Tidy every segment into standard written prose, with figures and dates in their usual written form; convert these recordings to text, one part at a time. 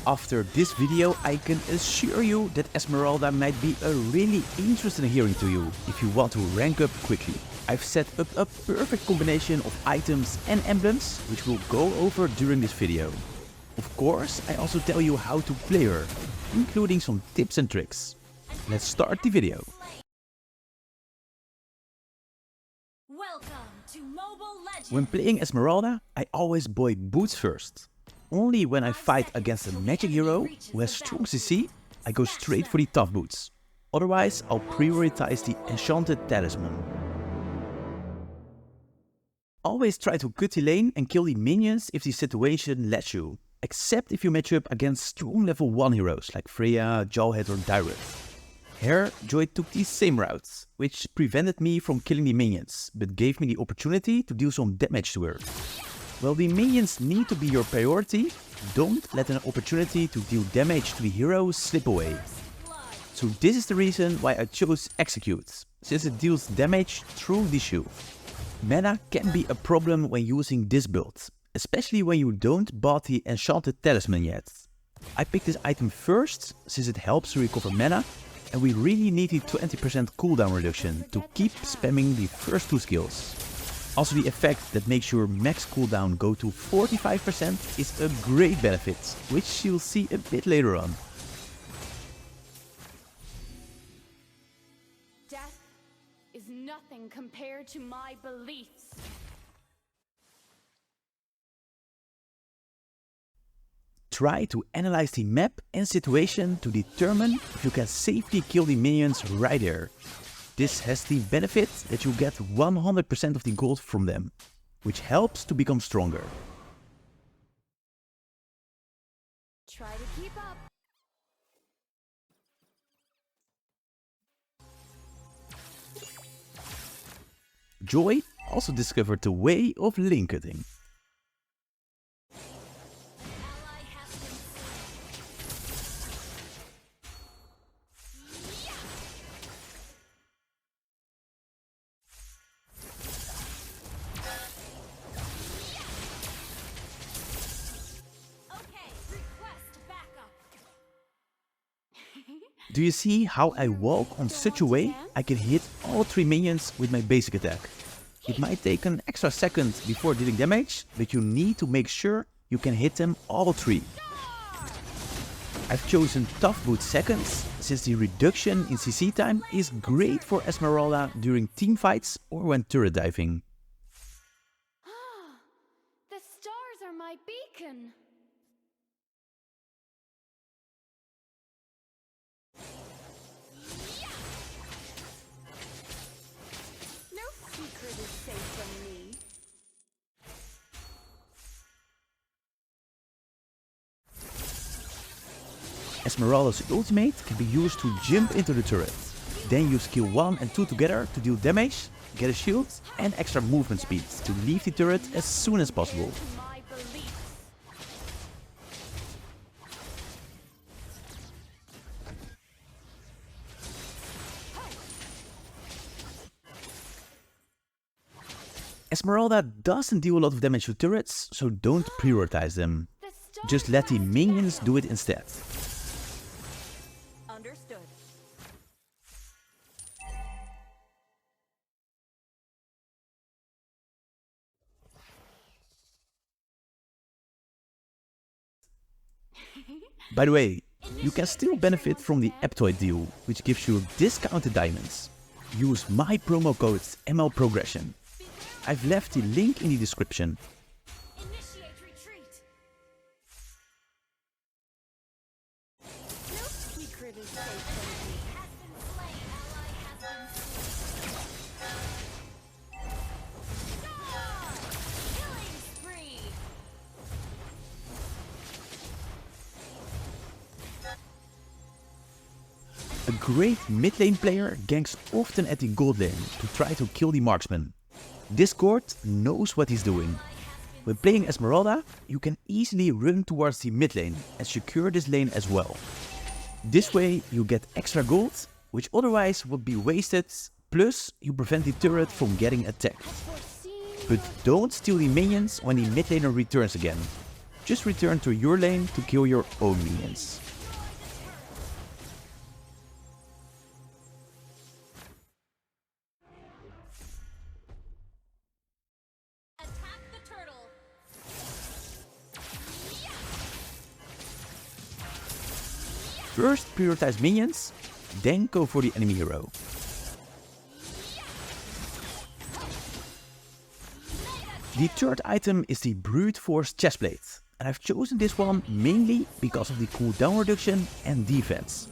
After this video, I can assure you that Esmeralda might be a really interesting hearing to you if you want to rank up quickly. I've set up a perfect combination of items and emblems, which we'll go over during this video. Of course, I also tell you how to play her, including some tips and tricks. Let's start the video. Welcome to Mobile Legends. When playing Esmeralda, I always buy boots first. Only when I fight against a magic hero who has strong CC, I go straight for the tough boots. Otherwise, I'll prioritize the enchanted talisman. Always try to cut the lane and kill the minions if the situation lets you, except if you match up against strong level 1 heroes like Freya, Jawhead or Direct. Here, Joy took the same route, which prevented me from killing the minions, but gave me the opportunity to deal some damage to her. While the minions need to be your priority, don't let an opportunity to deal damage to the hero slip away. So this is the reason why I chose Execute, since it deals damage through the shield. Mana can be a problem when using this build, especially when you don't bought the enchanted talisman yet. I picked this item first, since it helps to recover mana, and we really need the 20% cooldown reduction to keep spamming the first 2 skills. Also, the effect that makes your max cooldown go to 45% is a great benefit, which you'll see a bit later on. Death is nothing compared to my beliefs. Try to analyze the map and situation to determine if you can safely kill the minions right there. This has the benefit that you get 100% of the gold from them, which helps to become stronger. Try to keep up. Joy also discovered the way of lane cutting. Do you see how I walk on such a way I can hit all 3 minions with my basic attack? It might take an extra second before dealing damage, but you need to make sure you can hit them all 3. I've chosen Tough Boot seconds, since the reduction in CC time is great for Esmeralda during team fights or when turret diving. The stars are my beacon. No secret is safe from me. Esmeralda's ultimate can be used to jump into the turret. Then use skill 1 and 2 together to deal damage, get a shield and extra movement speed to leave the turret as soon as possible. My beliefs. Esmeralda doesn't deal a lot of damage to turrets, so don't prioritize them. Just let the minions do it instead. Understood. By the way, you can still benefit from the Aptoid deal, which gives you discounted diamonds. Use my promo code MLProgression. I've left the link in the description. Initiate retreat. No secret is safe from me. Has been slain. Ally has been slain. Killing spree. A great mid lane player ganks often at the gold lane to try to kill the marksman. Discord knows what he's doing. When playing Esmeralda, you can easily run towards the mid lane and secure this lane as well. This way you get extra gold, which otherwise would be wasted, plus you prevent the turret from getting attacked. But don't steal the minions when the mid laner returns again. just return to your lane to kill your own minions. Attack the turtle. First prioritize minions, then go for the enemy hero. The third item is the Brute Force Chestplate, and I've chosen this one mainly because of the cooldown reduction and defense.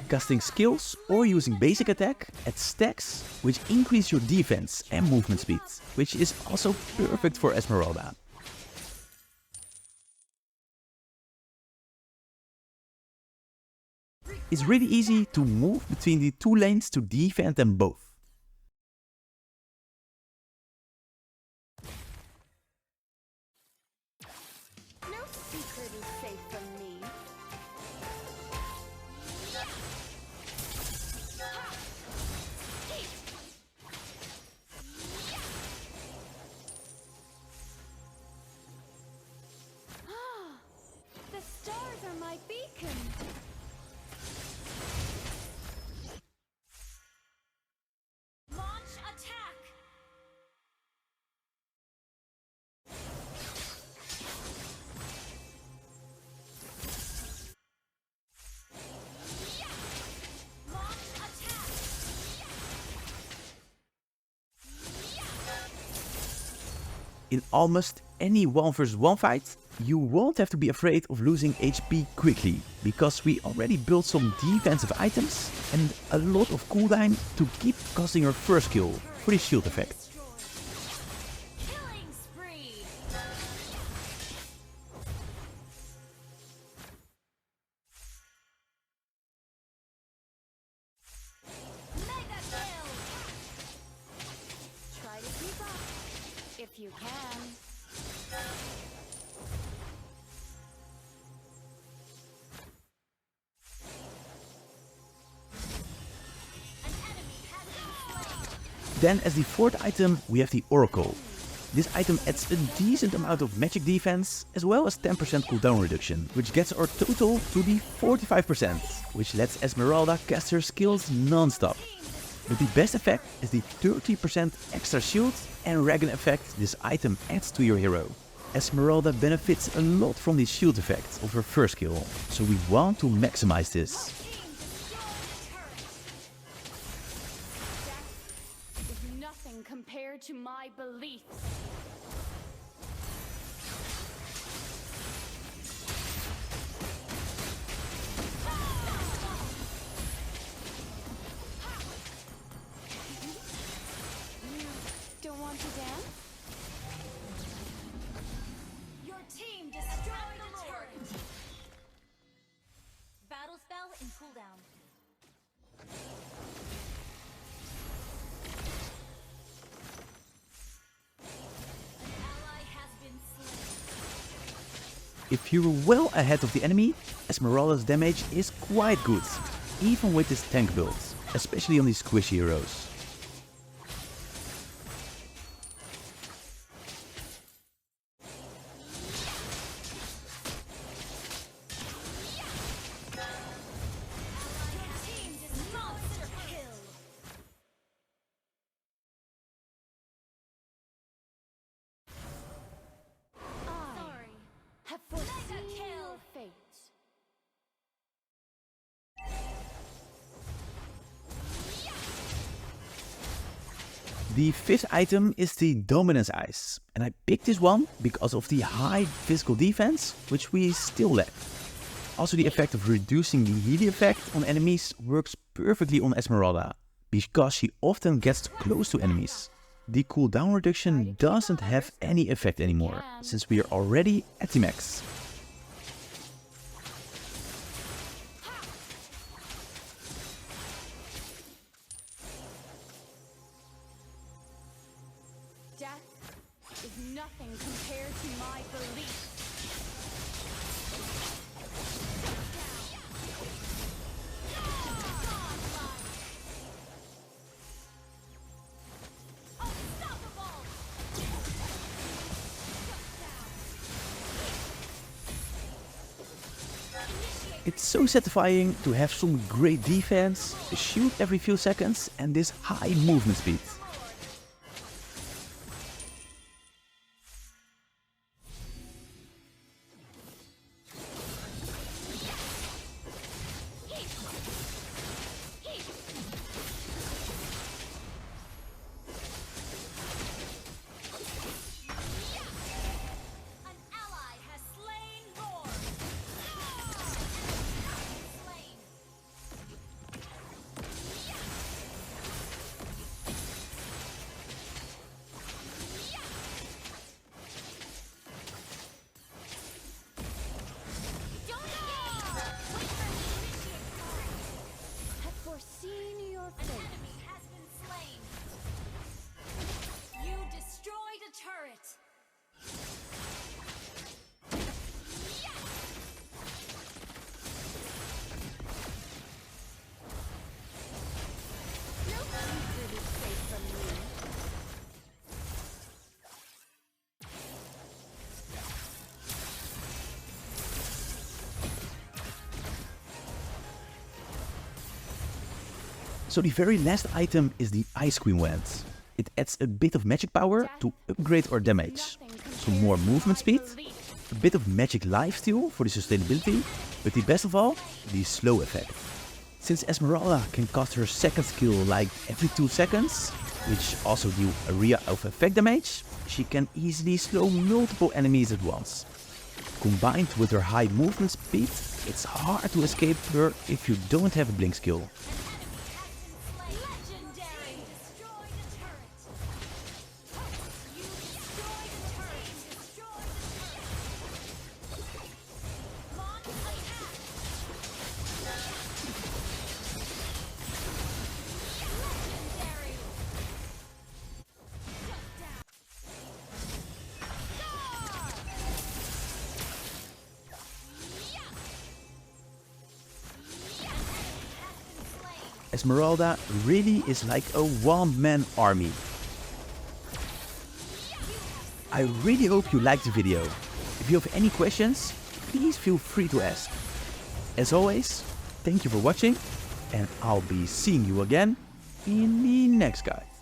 Casting skills or using basic attack adds stacks which increase your defense and movement speed, which is also perfect for Esmeralda. It's really easy to move between the two lanes to defend them both. No secret is safe from me. The stars are my beacon. Launch attack. In almost any 1 vs 1 fight, you won't have to be afraid of losing HP quickly, because we already built some defensive items and a lot of cooldown to keep casting your first kill for the shield effect. Killing spree. Mega kill. Try to keep up if you can. An enemy has been slain. Then as the fourth item we have the Oracle. This item adds a decent amount of magic defense as well as 10% cooldown reduction, which gets our total to the 45%, which lets Esmeralda cast her skills non-stop. But the best effect is the 30% extra shield and Dragon effect this item adds to your hero. Esmeralda benefits a lot from the shield effect of her first kill, so we want to maximize this. Death is nothing compared to my beliefs. You don't want to dance? Your team destroyed the turret. Battle spell in cooldown. An ally has been slain. If you're well ahead of the enemy, Esmeralda's damage is quite good, even with this tank build, especially on these squishy heroes. Have foreseen your fate. The fifth item is the Dominance Ice, and I picked this one because of the high physical defense, which we still lack. Also the effect of reducing the healing effect on enemies works perfectly on Esmeralda, because she often gets close to enemies. The cooldown reduction doesn't have any effect anymore, since we are already at the max. Death is nothing compared to my belief. It's so satisfying to have some great defense, a shield every few seconds and this high movement speed. Foreseen your fate. An enemy has been slain. You destroyed a turret. No secret is safe from me. So the very last item is the Ice Cream Wand. It adds a bit of magic power to upgrade our damage. Some more movement speed, a bit of magic lifesteal for the sustainability, but the best of all, the slow effect. Since Esmeralda can cast her second skill like every 2 seconds, which also deal area of effect damage, she can easily slow multiple enemies at once. Combined with her high movement speed, it's hard to escape her if you don't have a blink skill. Esmeralda really is like a one-man army. I really hope you liked the video. If you have any questions, please feel free to ask. As always, thank you for watching and I'll be seeing you again in the next guide.